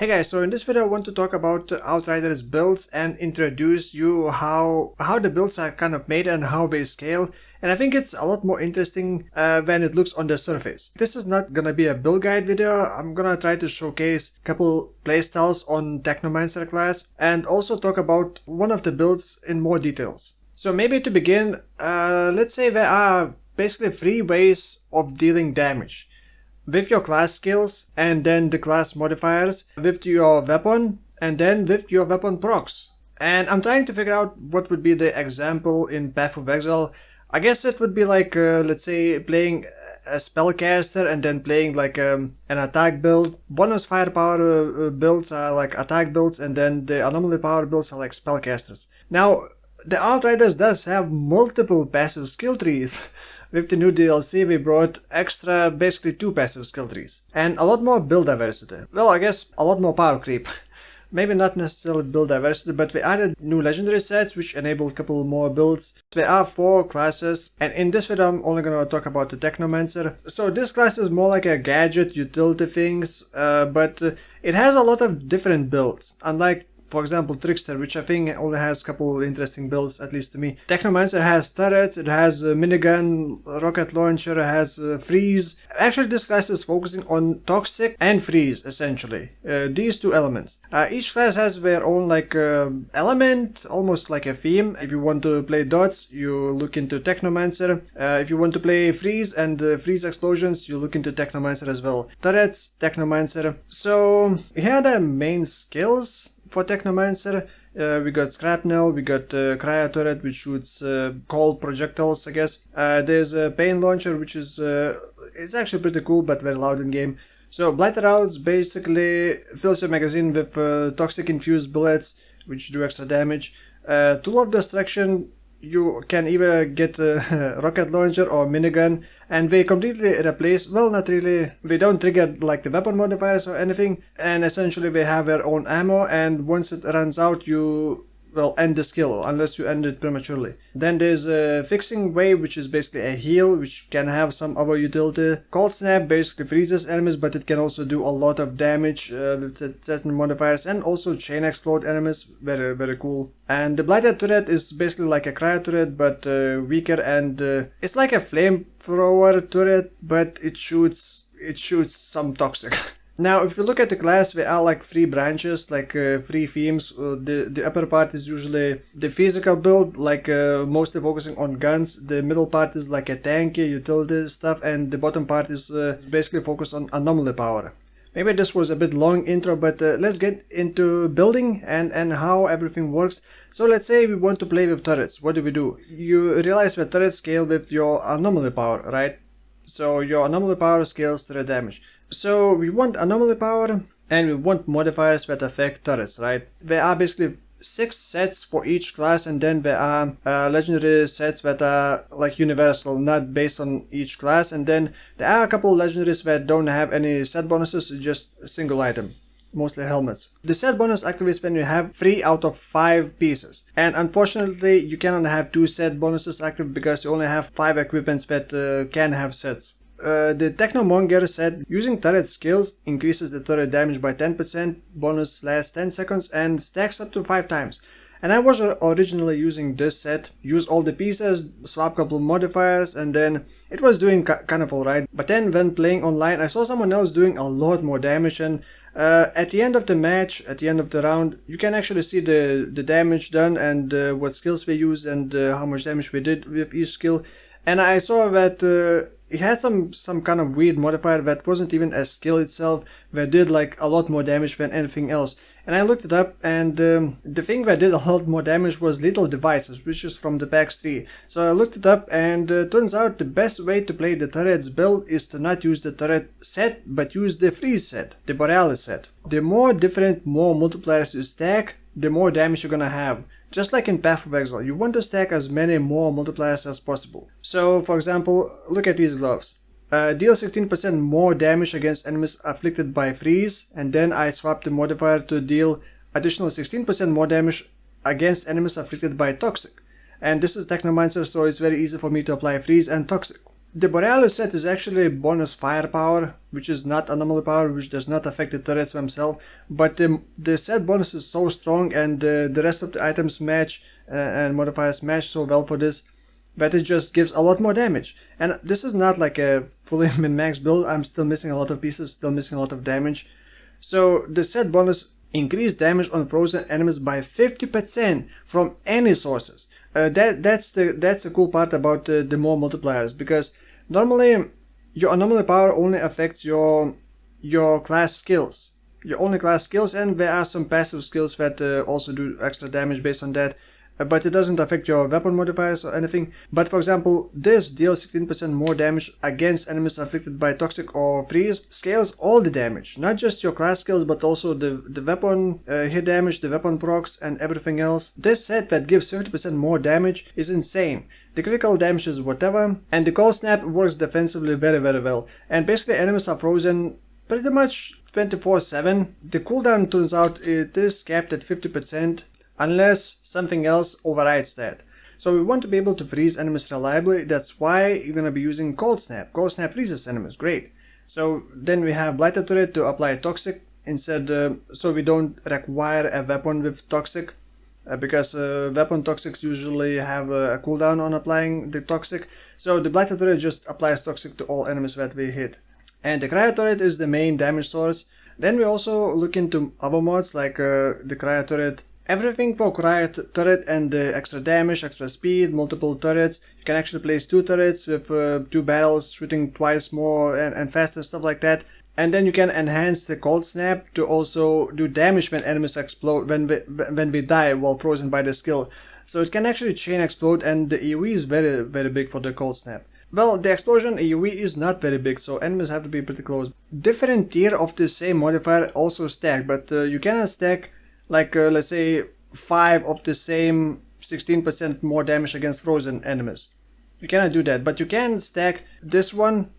Hey guys, so in this video I want to talk about Outriders builds and introduce you how the builds are kind of made and how they scale. And I think it's a lot more interesting when it looks on the surface. This is not gonna be a build guide video. I'm gonna try to showcase a couple playstyles on Technomancer class and also talk about one of the builds in more details. So maybe to begin, let's say there are basically 3 ways of dealing damage. With your class skills, and then the class modifiers, with your weapon, and then with your weapon procs. And I'm trying to figure out what would be the example in Path of Exile. I guess it would be like, let's say, playing a spellcaster and then playing like an attack build. Bonus firepower builds are like attack builds, and then the anomaly power builds are like spellcasters. Now, the Outriders does have multiple passive skill trees. With the new DLC we brought extra, basically 2 passive skill trees. And a lot more build diversity. Well, I guess a lot more power creep. Maybe not necessarily build diversity, but we added new legendary sets which enabled a couple more builds. There are 4 classes, and in this video I'm only gonna talk about the Technomancer. So this class is more like a gadget utility things, but it has a lot of different builds. Unlike, for example, Trickster, which I think only has a couple interesting builds, at least to me. Technomancer has turrets, it has a minigun, rocket launcher, it has freeze. Actually, this class is focusing on toxic and freeze, essentially. These 2 elements. Each class has their own like element, almost like a theme. If you want to play dots, you look into Technomancer. If you want to play freeze and freeze explosions, you look into Technomancer as well. Turrets, Technomancer. So here are the main skills. For Technomancer, we got Scrapnel, we got Cryo Turret, which shoots cold projectiles, I guess. There's a Pain Launcher, which is it's actually pretty cool, but very loud in game. So Blightfire basically fills your magazine with toxic infused bullets, which do extra damage. Tool of Destruction, you can either get a rocket launcher or minigun, and they completely replace, well, not really, they don't trigger like the weapon modifiers or anything, and essentially they have their own ammo, and once it runs out you will end the skill, unless you end it prematurely. Then there's a Fixing Wave, which is basically a heal, which can have some other utility. Cold Snap basically freezes enemies, but it can also do a lot of damage with certain modifiers, and also Chain Explode enemies, very, very cool. And the Blighted Turret is basically like a Cryo Turret, but weaker, and it's like a flamethrower turret, but it shoots some toxic. Now, if you look at the class, there are like 3 branches, like 3 themes. The upper part is usually the physical build, like mostly focusing on guns. The middle part is like a tanky utility stuff, and the bottom part is basically focused on anomaly power. Maybe this was a bit long intro, but let's get into building and how everything works. So let's say we want to play with turrets. What do? You realize that turrets scale with your anomaly power, right? So your anomaly power scales turret damage. So we want anomaly power and we want modifiers that affect turrets, right? There are basically 6 sets for each class, and then there are legendary sets that are like universal, not based on each class, and then there are a couple legendaries that don't have any set bonuses, just a single item. Mostly helmets. The set bonus activates when you have 3 out of 5 pieces, and unfortunately you cannot have 2 set bonuses active because you only have 5 equipments that can have sets. The Technomancer set, using turret skills, increases the turret damage by 10%, bonus lasts 10 seconds and stacks up to 5 times. And I was originally using this set, use all the pieces, swap couple modifiers, and then it was doing kind of alright. But then when playing online, I saw someone else doing a lot more damage, and at the end of the match, at the end of the round, you can actually see the damage done and what skills we used and how much damage we did with each skill. And I saw that it had some kind of weird modifier that wasn't even a skill itself, that did like a lot more damage than anything else. And I looked it up, and the thing that did a lot more damage was Lethal Devices, which is from the PAX 3. So I looked it up, and turns out the best way to play the turrets build is to not use the turret set, but use the freeze set, the Borealis set. The more different, more multipliers you stack, the more damage you're gonna have. Just like in Path of Exile, you want to stack as many more multipliers as possible. So, for example, look at these gloves. Deal 16% more damage against enemies afflicted by freeze, and then I swapped the modifier to deal additional 16% more damage against enemies afflicted by toxic. And this is Technomancer, so it's very easy for me to apply freeze and toxic. The Borealis set is actually bonus firepower, which is not anomaly power, which does not affect the turrets themselves, but the set bonus is so strong, and the rest of the items match and modifiers match so well for this that it just gives a lot more damage. And this is not like a fully min-max build. I'm still missing a lot of pieces, still missing a lot of damage. So the set bonus increased damage on frozen enemies by 50% from any sources. That's the cool part about the more multipliers, because normally your anomaly power only affects your class skills, and there are some passive skills that also do extra damage based on that. But it doesn't affect your weapon modifiers or anything. But for example, this deals 16% more damage against enemies afflicted by toxic or freeze, scales all the damage, not just your class skills, but also the weapon hit damage, the weapon procs, and everything else. This set that gives 50% more damage is insane. The critical damage is whatever, and the cold snap works defensively very well. And basically enemies are frozen pretty much 24/7. The cooldown turns out it is capped at 50%. Unless something else overrides that. So we want to be able to freeze enemies reliably. That's why you're going to be using Cold Snap. Cold Snap freezes enemies, great. So then we have Blighted Turret to apply Toxic instead, so we don't require a weapon with Toxic, because weapon Toxics usually have a cooldown on applying the Toxic. So the Blighted Turret just applies Toxic to all enemies that we hit. And the Cryo Turret is the main damage source. Then we also look into other mods like the Cryo Turret. Everything for Cryo Turret and extra damage, extra speed, multiple turrets. You can actually place 2 turrets with 2 barrels shooting twice more and faster, stuff like that. And then you can enhance the Cold Snap to also do damage when enemies explode, when we die while frozen by the skill. So it can actually chain explode, and the AoE is very big for the Cold Snap. Well, the explosion AoE is not very big, so enemies have to be pretty close. Different tier of the same modifier also stack, but you cannot stack like let's say 5 of the same 16% more damage against frozen enemies. You cannot do that, but you can stack this one,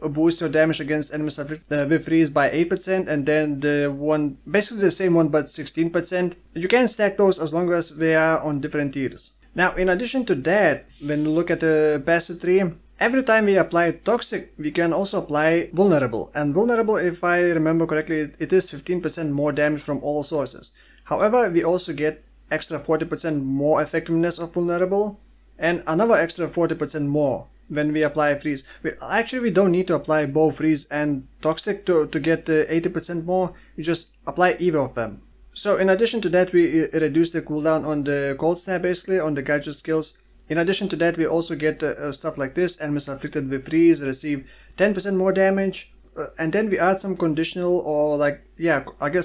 boost your damage against enemies with freeze by 8%, and then the one, basically the same one but 16%. You can stack those as long as they are on different tiers. Now, in addition to that, when you look at the passive tree, every time we apply Toxic, we can also apply Vulnerable. And Vulnerable, if I remember correctly, it is 15% more damage from all sources. However, we also get extra 40% more effectiveness of Vulnerable, and another extra 40% more when we apply Freeze. We don't need to apply both Freeze and Toxic to get 80% more. You just apply either of them. So in addition to that, we reduce the cooldown on the Cold Snap, basically, on the gadget skills. In addition to that, we also get stuff like this. Enemies afflicted with freeze receive 10% more damage. And then we add some conditional, or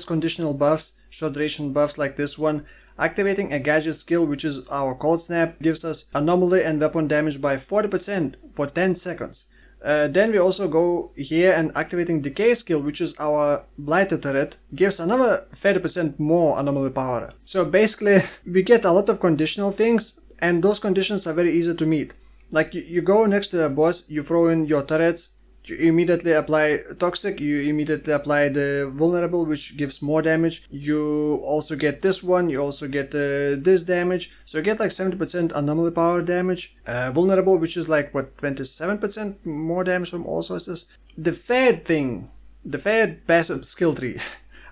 conditional buffs, short duration buffs like this one. Activating a gadget skill, which is our Cold Snap, gives us anomaly and weapon damage by 40% for 10 seconds. Then we also go here and activating Decay skill, which is our Blighted Turret, gives another 30% more anomaly power. So basically, we get a lot of conditional things, and those conditions are very easy to meet. Like you go next to the boss, you throw in your turrets, you immediately apply Toxic, you immediately apply the Vulnerable, which gives more damage. You also get this one, you also get this damage. So you get like 70% anomaly power damage. Vulnerable, which is like, what, 27% more damage from all sources. The third thing, the third passive skill tree.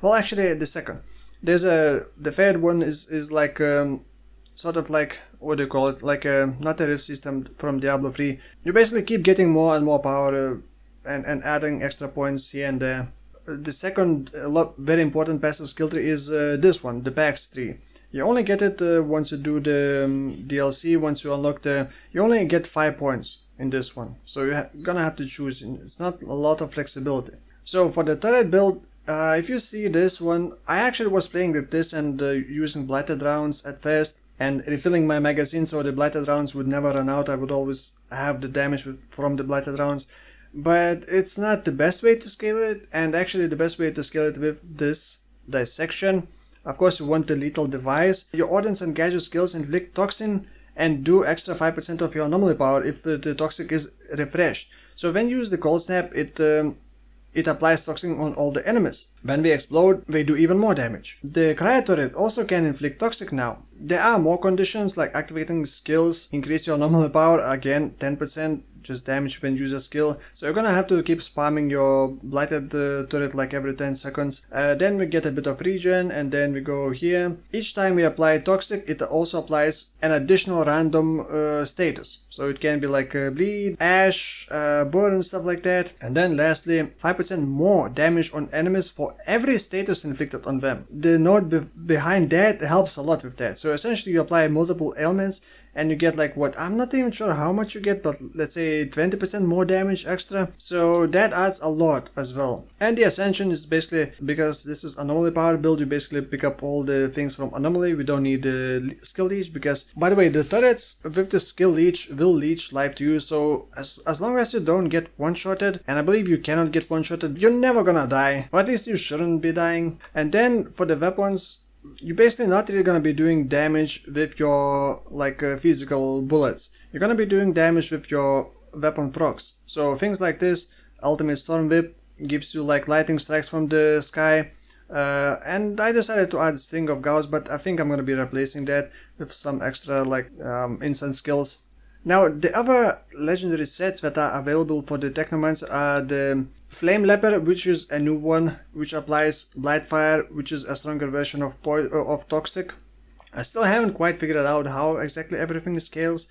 Well, actually, the second. The third one is like, sort of like, what do you call it? Like not a rift system from Diablo 3. You basically keep getting more and more power, and adding extra points here and there. The second very important passive skill tree is this one, the Pax tree. You only get it once you do the DLC. Once you unlock you only get 5 points in this one. So you're gonna have to choose. It's not a lot of flexibility. So for the turret build, if you see this one, I actually was playing with this and using blighted rounds at first, and refilling my magazine so the blighted rounds would never run out. I would always have the damage from the blighted rounds. But it's not the best way to scale it, and actually the best way to scale it with this dissection. Of course, you want the lethal device. Your ordnance and gadget skills inflict toxin and do extra 5% of your anomaly power if the toxic is refreshed. So when you use the Cold Snap, it applies toxin on all the enemies. When we explode, they do even more damage. The cryo turret also can inflict toxic now. There are more conditions like activating skills, increase your normal power, again 10%, just damage when you use a skill. So you're gonna have to keep spamming your blighted turret like every 10 seconds. Then we get a bit of regen, and then we go here. Each time we apply toxic, it also applies an additional random status. So it can be like bleed, ash, burn, stuff like that. And then lastly, 5% more damage on enemies for every status inflicted on them. The node behind that helps a lot with that. So essentially you apply multiple ailments and you get like what, I'm not even sure how much you get, but let's say 20% more damage extra. So that adds a lot as well. And the Ascension is basically, because this is anomaly power build, you basically pick up all the things from anomaly. We don't need the skill leech, because by the way, the turrets with the skill leech will leech life to you. So as long as you don't get one-shotted, and I believe you cannot get one-shotted, you're never gonna die, or at least you shouldn't be dying. And then for the weapons, you're basically not really gonna be doing damage with your like physical bullets. You're gonna be doing damage with your weapon procs. So things like this, Ultimate Storm Whip gives you like lightning strikes from the sky. And I decided to add String of Gauss, but I think I'm gonna be replacing that with some extra like instant skills. Now, the other legendary sets that are available for the Technomancer are the Flame Leper, which is a new one, which applies Blightfire, which is a stronger version of Toxic. I still haven't quite figured out how exactly everything scales.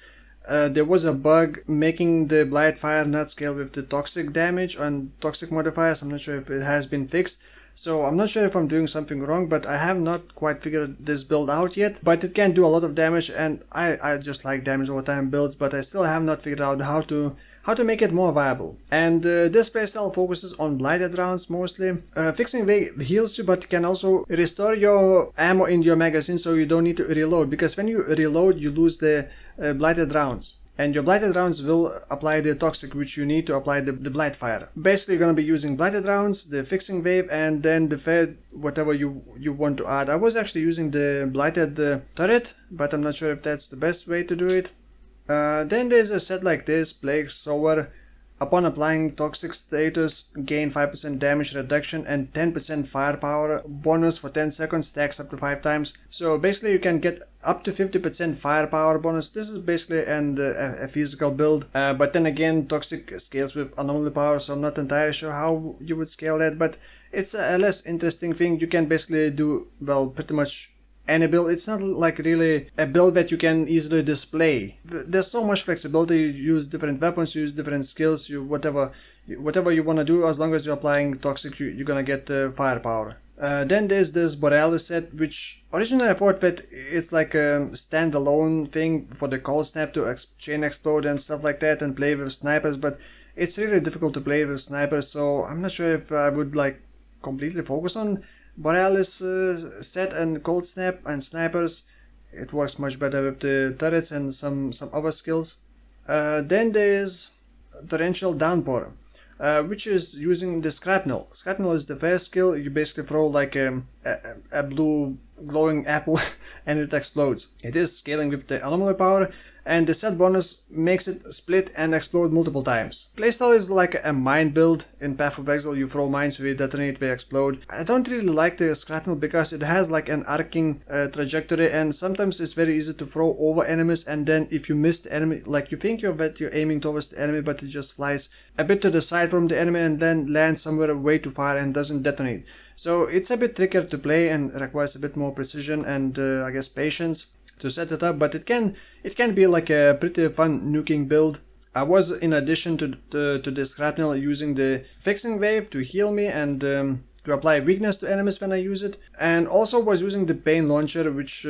There was a bug making the Blightfire not scale with the Toxic damage and Toxic modifiers. I'm not sure if it has been fixed. So I'm not sure if I'm doing something wrong, but I have not quite figured this build out yet. But it can do a lot of damage, and I just like damage over time builds, but I still have not figured out how to make it more viable. And this playstyle focuses on blighted rounds mostly. Fixing Wave heals you, but can also restore your ammo in your magazine, so you don't need to reload, because when you reload you lose the blighted rounds. And your blighted rounds will apply the toxic, which you need to apply the Blightfire. Basically, you're gonna be using blighted rounds, the fixing wave, and then the fed, whatever you want to add. I was actually using the blighted turret, but I'm not sure if that's the best way to do it. Then there's a set like this, Plague Sower. Upon applying toxic status, gain 5% damage reduction and 10% firepower bonus for 10 seconds, stacks up to 5 times. So basically you can get up to 50% firepower bonus. This is basically a physical build, but then again toxic scales with anomaly power, so I'm not entirely sure how you would scale that, but it's a less interesting thing. You can basically do, well, pretty much any build. It's not like really a build that you can easily display. There's so much flexibility. You use different weapons, you use different skills, you whatever you want to do. As long as you're applying toxic, you're gonna get firepower. Then there's this Borealis set, which originally I thought that it's like a standalone thing for the cold snap to chain explode and stuff like that and play with snipers, but it's really difficult to play with snipers, so I'm not sure if I would like completely focus on Borealis set and cold snap and snipers. It works much better with the turrets and some other skills. Then there's Torrential Downpour, which is using the Scrapnel. Scrapnel is the first skill. You basically throw like a blue glowing apple and it explodes. It is scaling with the anomaly power, and the set bonus makes it split and explode multiple times. Playstyle is like a mine build. In Path of Exile you throw mines, they detonate, they explode. I don't really like the Scrapnel because it has like an arcing trajectory, and sometimes it's very easy to throw over enemies, and then if you miss the enemy, like you think you're aiming towards the enemy, but it just flies a bit to the side from the enemy and then lands somewhere way too far and doesn't detonate. So it's a bit trickier to play and requires a bit more precision and I guess patience to set it up, but it can be like a pretty fun nuking build. I was, in addition to the Scrapnel, using the fixing wave to heal me and to apply weakness to enemies when I use it, and also was using the pain launcher, which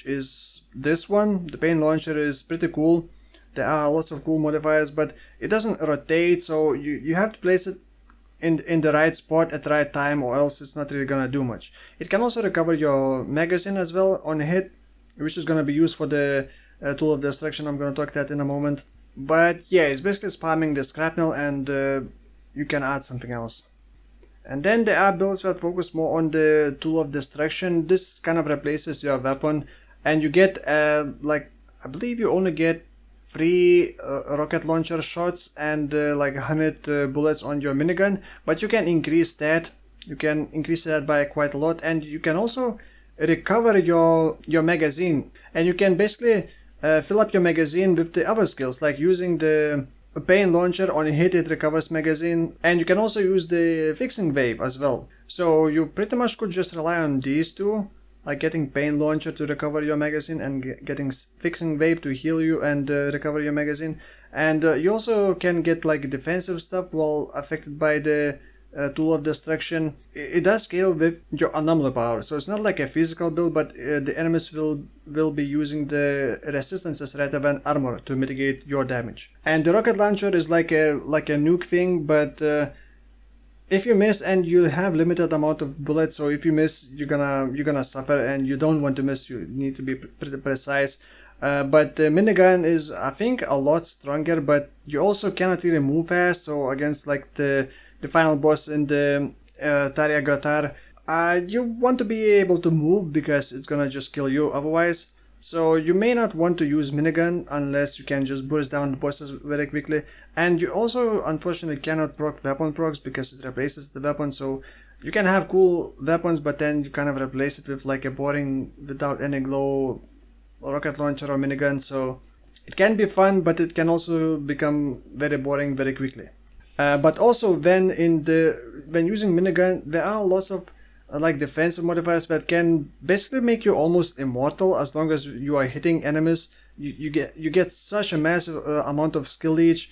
is this one. The pain launcher is pretty cool. There are lots of cool modifiers, but it doesn't rotate, so you have to place it in the right spot at the right time, or else it's not really gonna do much. It can also recover your magazine as well on a hit, which is gonna be used for the tool of destruction. I'm gonna talk that in a moment. But yeah, it's basically spamming the Scrapnel, and you can add something else. And then there are builds that focus more on the tool of destruction. This kind of replaces your weapon, and you get like, I believe you only get 3 rocket launcher shots and like 100 bullets on your minigun, but you can increase that You can increase that by quite a lot, and you can also recover your magazine, and you can basically fill up your magazine with the other skills, like using the pain launcher. On a hit it recovers magazine, and you can also use the fixing wave as well. So you pretty much could just rely on these two, like getting pain launcher to recover your magazine and getting fixing wave to heal you and recover your magazine. And you also can get like defensive stuff while affected by the tool of destruction. It does scale with your anomaly power, so it's not like a physical build, but the enemies will be using the resistances rather than armor to mitigate your damage. And the rocket launcher is like a nuke thing, but if you miss, and you have limited amount of bullets, so if you miss, you're gonna suffer, and you don't want to miss. You need to be pretty precise. But the minigun is, I think, a lot stronger, but you also cannot really move fast. So against like the final boss in the Taria Gratar, you want to be able to move because it's gonna just kill you otherwise. So you may not want to use minigun unless you can just burst down the bosses very quickly. And you also unfortunately cannot proc weapon procs because it replaces the weapon. So you can have cool weapons, but then you kind of replace it with like a boring, without any glow rocket launcher or minigun. So it can be fun, but it can also become very boring very quickly. But also when using minigun, there are lots of like defensive modifiers that can basically make you almost immortal as long as you are hitting enemies. You get such a massive amount of skill leech.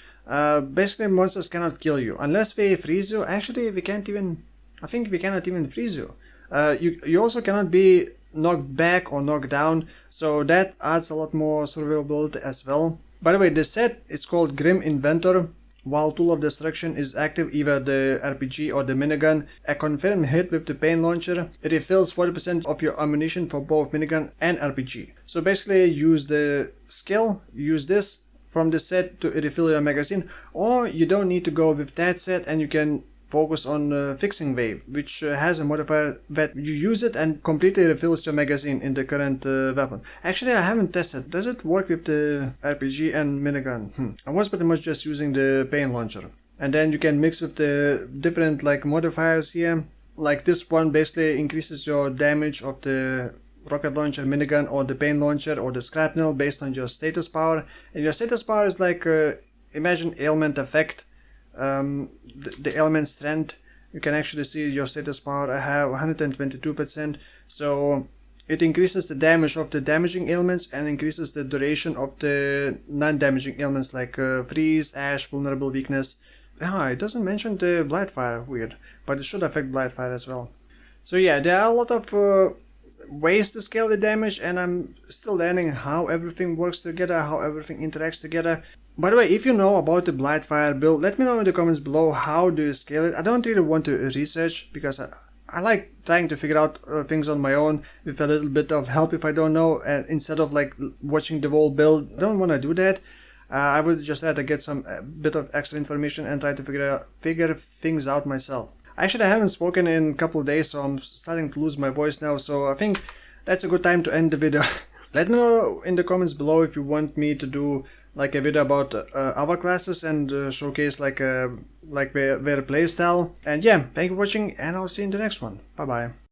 Basically, monsters cannot kill you unless they freeze you. Actually, we can't even. I think we cannot even freeze you. You also cannot be knocked back or knocked down, so that adds a lot more survivability as well. By the way, the set is called Grim Inventor. While Tool of Destruction is active, either the RPG or the minigun, a confirmed hit with the pain launcher, it refills 40% of your ammunition for both minigun and RPG. So basically use the skill, use this from the set to refill your magazine, or you don't need to go with that set and you can focus on fixing wave, which has a modifier that you use it and completely refills your magazine in the current weapon. Actually, I haven't tested. Does it work with the RPG and minigun? I was pretty much just using the pain launcher. And then you can mix with the different like modifiers here. Like this one basically increases your damage of the rocket launcher, minigun, or the pain launcher, or the scrapnel based on your status power. And your status power is like imagine ailment effect. The element strength, you can actually see your status power. I have 122%, so it increases the damage of the damaging ailments and increases the duration of the non-damaging ailments like freeze, ash, vulnerable, weakness. It doesn't mention the Blightfire, weird, but it should affect Blightfire as well. So yeah, there are a lot of ways to scale the damage, and I'm still learning how everything works together, how everything interacts together. By the way, if you know about the Blightfire build, let me know in the comments below how do you scale it. I don't really want to research because I like trying to figure out things on my own with a little bit of help if I don't know, and instead of like watching the whole build. I don't want to do that. I would just rather get some bit of extra information and try to figure things out myself. Actually, I haven't spoken in a couple of days, so I'm starting to lose my voice now, so I think that's a good time to end the video. Let me know in the comments below if you want me to do like a video about other classes and showcase like their playstyle. And yeah, thank you for watching, and I'll see you in the next one. Bye bye.